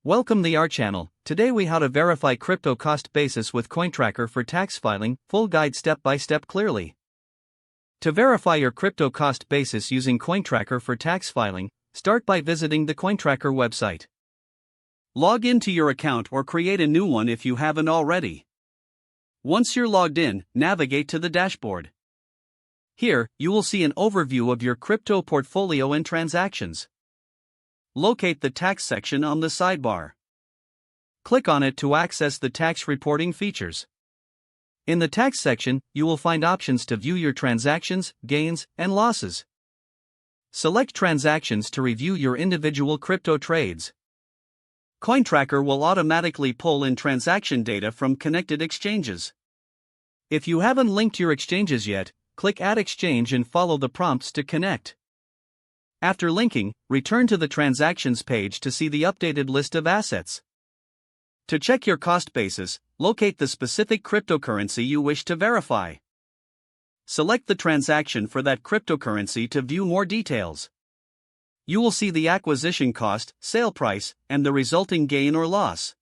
Welcome to our channel. Today we how to verify crypto cost basis with CoinTracker for tax filing, full guide step by step clearly. To verify your crypto cost basis using CoinTracker for tax filing, start by visiting the CoinTracker website. Log into your account or create a new one if you haven't already. Once you're logged in, navigate to the dashboard. Here, you will see an overview of your crypto portfolio and transactions. Locate the tax section on the sidebar. Click on it to access the tax reporting features. In the tax section, you will find options to view your transactions, gains, and losses. Select transactions to review your individual crypto trades. CoinTracker will automatically pull in transaction data from connected exchanges. If you haven't linked your exchanges yet, click Add Exchange and follow the prompts to connect. After linking, return to the Transactions page to see the updated list of assets. To check your cost basis, locate the specific cryptocurrency you wish to verify. Select the transaction for that cryptocurrency to view more details. You will see the acquisition cost, sale price, and the resulting gain or loss.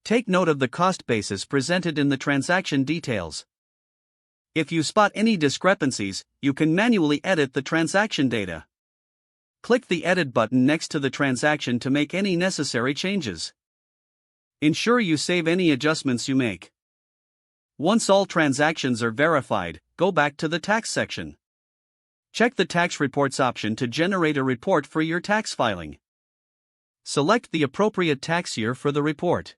Take note of the cost basis presented in the transaction details. If you spot any discrepancies, you can manually edit the transaction data. Click the Edit button next to the transaction to make any necessary changes. Ensure you save any adjustments you make. Once all transactions are verified, go back to the tax section. Check the Tax Reports option to generate a report for your tax filing. Select the appropriate tax year for the report.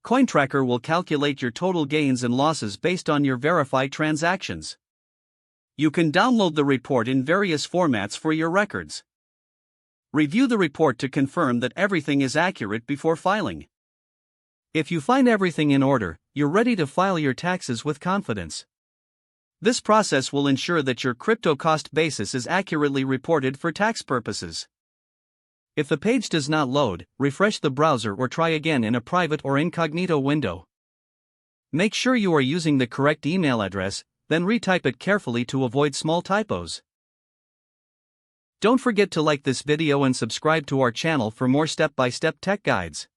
CoinTracker will calculate your total gains and losses based on your verified transactions. You can download the report in various formats for your records. Review the report to confirm that everything is accurate before filing. If you find everything in order, you're ready to file your taxes with confidence. This process will ensure that your crypto cost basis is accurately reported for tax purposes. If the page does not load, refresh the browser or try again in a private or incognito window. Make sure you are using the correct email address, then retype it carefully to avoid small typos. Don't forget to like this video and subscribe to our channel for more step-by-step tech guides.